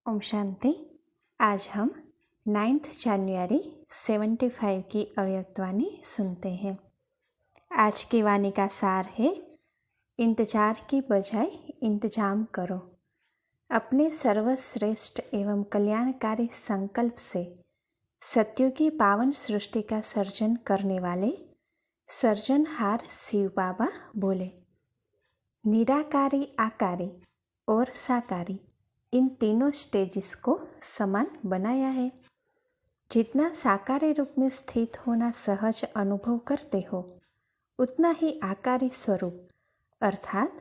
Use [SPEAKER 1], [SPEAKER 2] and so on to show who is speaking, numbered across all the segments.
[SPEAKER 1] ओम शांति। आज हम 9 जनवरी 75 की अव्यक्तवाणी सुनते हैं। आज की वाणी का सार है, इंतजार की बजाय इंतजाम करो। अपने सर्वश्रेष्ठ एवं कल्याणकारी संकल्प से सत्यों की पावन सृष्टि का सर्जन करने वाले सर्जनहार शिव बाबा बोले, निराकारी, आकारी और साकारी, इन तीनों स्टेजेस को समान बनाया है। जितना साकारी रूप में स्थित होना सहज अनुभव करते हो, उतना ही आकारी स्वरूप अर्थात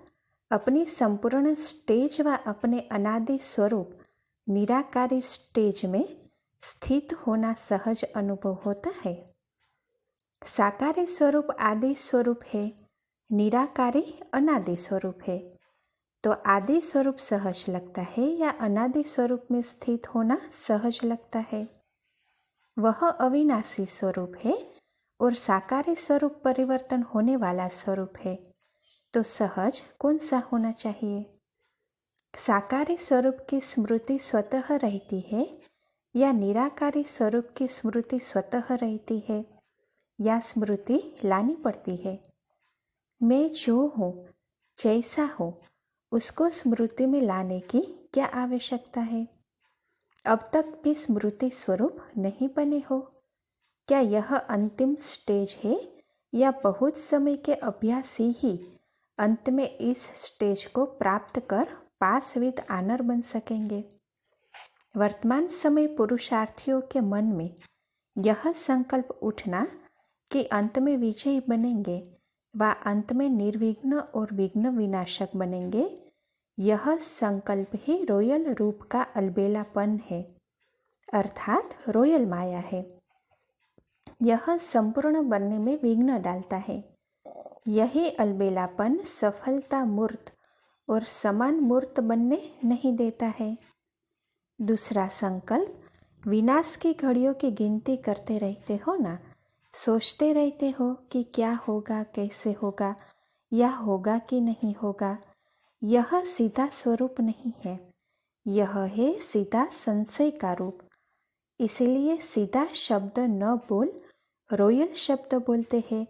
[SPEAKER 1] अपनी संपूर्ण स्टेज व अपने अनादि स्वरूप निराकारी स्टेज में स्थित होना सहज अनुभव होता है। साकारी स्वरूप आदि स्वरूप है, निराकारी अनादि स्वरूप है। तो आदि स्वरूप सहज लगता है या अनादि स्वरूप में स्थित होना सहज लगता है? वह अविनाशी स्वरूप है और साकारी स्वरूप परिवर्तन होने वाला स्वरूप है। तो सहज कौन सा होना चाहिए? साकारी स्वरूप की स्मृति स्वतः रहती है या निराकारी स्वरूप की स्मृति स्वतः रहती है, या स्मृति लानी पड़ती है? मैं जो हूँ, जैसा हूँ, उसको स्मृति में लाने की क्या आवश्यकता है? अब तक भी स्मृति स्वरूप नहीं बने हो? क्या यह अंतिम स्टेज है या बहुत समय के अभ्यासी ही अंत में इस स्टेज को प्राप्त कर पास विद आनर बन सकेंगे? वर्तमान समय पुरुषार्थियों के मन में यह संकल्प उठना कि अंत में विजयी बनेंगे व अंत में निर्विघ्न और विघ्न विनाशक बनेंगे, यह संकल्प ही रॉयल रूप का अलबेलापन है, अर्थात रॉयल माया है। यह संपूर्ण बनने में विघ्न डालता है। यही अलबेलापन सफलता मूर्त और समान मूर्त बनने नहीं देता है। दूसरा संकल्प, विनाश की घड़ियों की गिनती करते रहते हो ना, सोचते रहते हो कि क्या होगा, कैसे होगा, या होगा कि नहीं होगा। यह सीधा स्वरूप नहीं है, यह है सीधा संशय का रूप। इसलिए सीधा शब्द न बोल रॉयल शब्द बोलते हैं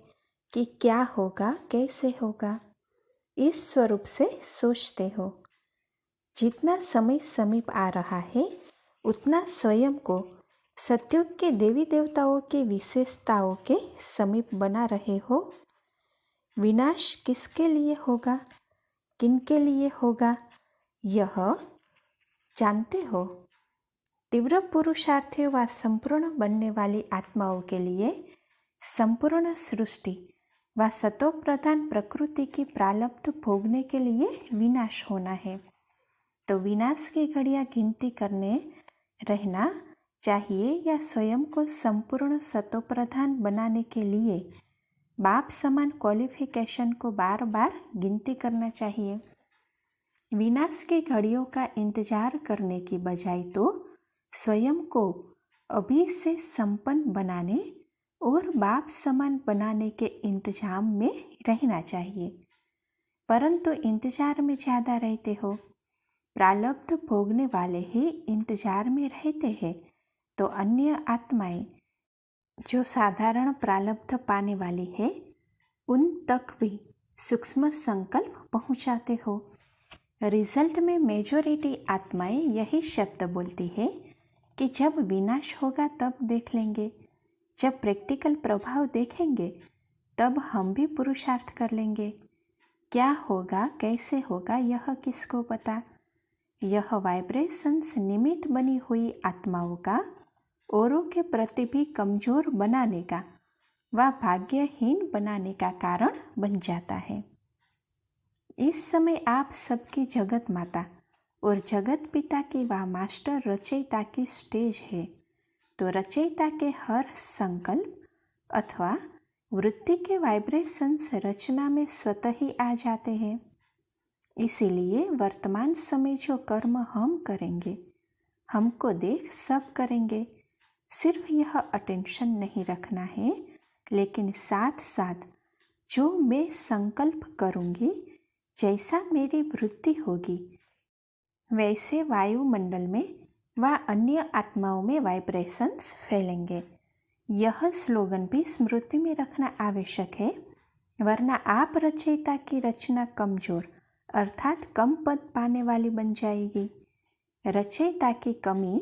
[SPEAKER 1] कि क्या होगा, कैसे होगा। इस स्वरूप से सोचते हो। जितना समय समीप आ रहा है, उतना स्वयं को सत्युग के देवी देवताओं की विशेषताओं के समीप बना रहे हो। विनाश किसके लिए होगा, किनके लिए होगा, यह जानते हो? तीव्र पुरुषार्थियों व संपूर्ण बनने वाली आत्माओं के लिए संपूर्ण सृष्टि व सतो प्रधान प्रकृति की प्रारब्ध भोगने के लिए विनाश होना है। तो विनाश की घड़ियां गिनती करने रहना चाहिए या स्वयं को संपूर्ण सतो प्रधान बनाने के लिए बाप समान क्वालिफिकेशन को बार बार गिनती करना चाहिए। विनाश की घड़ियों का इंतजार करने की बजाय तो स्वयं को अभी से संपन्न बनाने और बाप समान बनाने के इंतजाम में रहना चाहिए। परंतु इंतजार में ज़्यादा रहते हो। प्रारब्ध भोगने वाले ही इंतजार में रहते हैं, तो अन्य आत्माएं जो साधारण प्रारब्ध पाने वाली है, उन तक भी सूक्ष्म संकल्प पहुंचाते हो। रिजल्ट में मेजॉरिटी आत्माएं यही शब्द बोलती है कि जब विनाश होगा तब देख लेंगे, जब प्रैक्टिकल प्रभाव देखेंगे तब हम भी पुरुषार्थ कर लेंगे। क्या होगा, कैसे होगा, यह किसको पता? यह वाइब्रेशंस निमित्त बनी हुई आत्माओं का औरों के प्रति भी कमजोर बनाने का व भाग्यहीन बनाने का कारण बन जाता है। इस समय आप सबकी जगत माता और जगत पिता की व मास्टर रचयिता की स्टेज है। तो रचयिता के हर संकल्प अथवा वृत्ति के वाइब्रेशंस रचना में स्वतः ही आ जाते हैं। इसीलिए वर्तमान समय जो कर्म हम करेंगे, हमको देख सब करेंगे। सिर्फ यह अटेंशन नहीं रखना है, लेकिन साथ साथ जो मैं संकल्प करूँगी, जैसा मेरी वृत्ति होगी, वैसे वायुमंडल में व अन्य आत्माओं में वाइब्रेशंस फैलेंगे। यह स्लोगन भी स्मृति में रखना आवश्यक है, वरना आप रचयिता की रचना कमजोर अर्थात कम पद पाने वाली बन जाएगी। रचयिता की कमी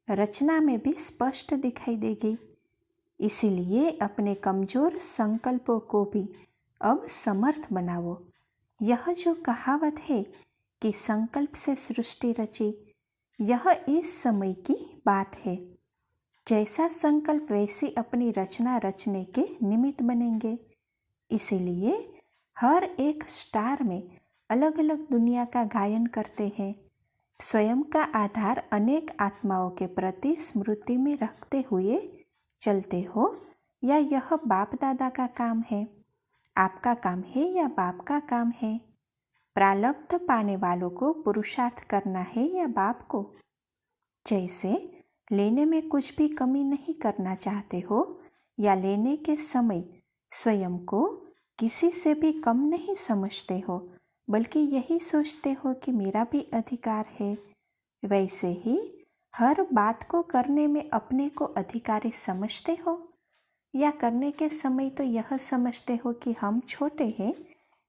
[SPEAKER 1] रचना में भी स्पष्ट दिखाई देगी। इसीलिए अपने कमजोर संकल्पों को भी अब समर्थ बनाओ। यह जो कहावत है कि संकल्प से सृष्टि रची, यह इस समय की बात है। जैसा संकल्प वैसी अपनी रचना रचने के निमित्त बनेंगे। इसीलिए हर एक स्टार में अलग अलग दुनिया का गायन करते हैं। स्वयं का आधार अनेक आत्माओं के प्रति स्मृति में रखते हुए चलते हो, या यह बाप दादा का काम है, आपका काम है या बाप का काम है? प्रारब्ध पाने वालों को पुरुषार्थ करना है या बाप को? जैसे लेने में कुछ भी कमी नहीं करना चाहते हो, या लेने के समय स्वयं को किसी से भी कम नहीं समझते हो, बल्कि यही सोचते हो कि मेरा भी अधिकार है, वैसे ही हर बात को करने में अपने को अधिकारी समझते हो, या करने के समय तो यह समझते हो कि हम छोटे हैं,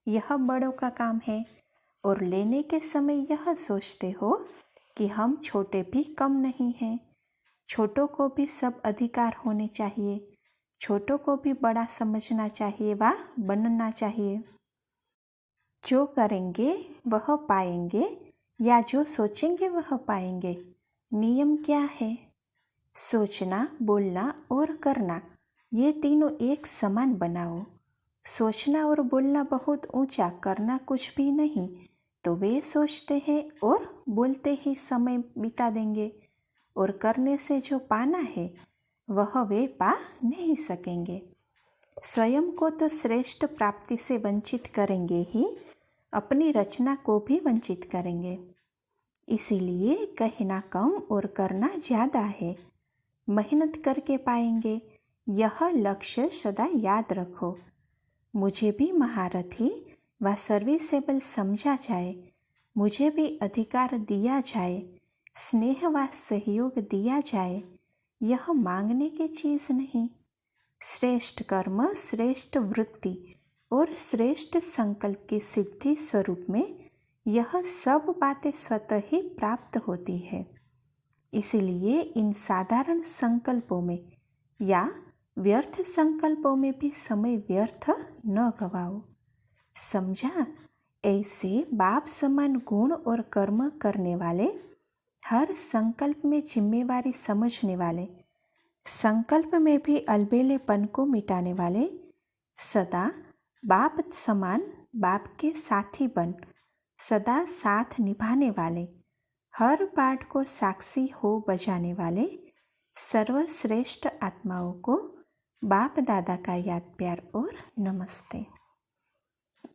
[SPEAKER 1] यह बड़ों का काम है, और लेने के समय यह सोचते हो कि हम छोटे भी कम नहीं हैं, छोटों को भी सब अधिकार होने चाहिए, छोटों को भी बड़ा समझना चाहिए व बनना चाहिए। जो करेंगे वह पाएंगे, या जो सोचेंगे वह पाएंगे। नियम क्या है? सोचना, बोलना और करना, ये तीनों एक समान बनाओ। सोचना और बोलना बहुत ऊंचा, करना कुछ भी नहीं, तो वे सोचते हैं और बोलते ही समय बिता देंगे, और करने से जो पाना है वह वे पा नहीं सकेंगे। स्वयं को तो श्रेष्ठ प्राप्ति से वंचित करेंगे ही, अपनी रचना को भी वंचित करेंगे। इसीलिए कहना कम और करना ज़्यादा है। मेहनत करके पाएंगे, यह लक्ष्य सदा याद रखो। मुझे भी महारथी व सर्विसेबल समझा जाए, मुझे भी अधिकार दिया जाए, स्नेह व सहयोग दिया जाए, यह मांगने की चीज़ नहीं। श्रेष्ठ कर्म, श्रेष्ठ वृत्ति और श्रेष्ठ संकल्प की सिद्धि स्वरूप में यह सब बातें स्वतः ही प्राप्त होती है। इसलिए इन साधारण संकल्पों में या व्यर्थ संकल्पों में भी समय व्यर्थ न गवाओ। समझा? ऐसे बाप समान गुण और कर्म करने वाले, हर संकल्प में जिम्मेवारी समझने वाले, संकल्प में भी अलबेलेपन को मिटाने वाले, सदा बाप समान बाप के साथी बन सदा साथ निभाने वाले, हर पाठ को साक्षी हो बजाने वाले सर्वश्रेष्ठ आत्माओं को बाप दादा का याद प्यार और नमस्ते।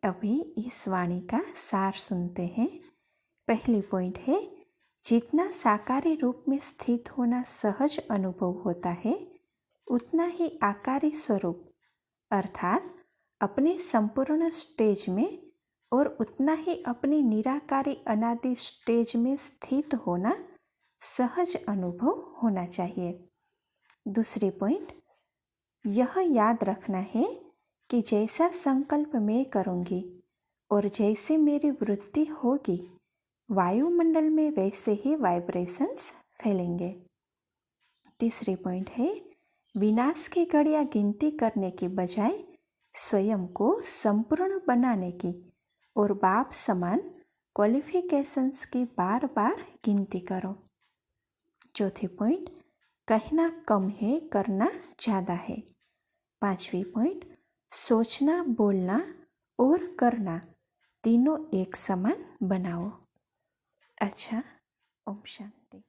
[SPEAKER 1] अभी इस वाणी का सार सुनते हैं। पहली पॉइंट है, जितना साकारी रूप में स्थित होना सहज अनुभव होता है, उतना ही आकारी स्वरूप अर्थात अपने संपूर्ण स्टेज में और उतना ही अपनी निराकारी अनादि स्टेज में स्थित होना सहज अनुभव होना चाहिए। दूसरी पॉइंट, यह याद रखना है कि जैसा संकल्प मैं करूँगी और जैसे मेरी वृत्ति होगी, वायुमंडल में वैसे ही वाइब्रेशंस फैलेंगे। तीसरी पॉइंट है, विनाश की घड़ियाँ गिनती करने की बजाय स्वयं को संपूर्ण बनाने की और बाप समान क्वालिफिकेशंस की बार बार गिनती करो। चौथी पॉइंट, कहना कम है, करना ज़्यादा है। पांचवी पॉइंट, सोचना, बोलना और करना तीनों एक समान बनाओ। अच्छा, ओम शांति।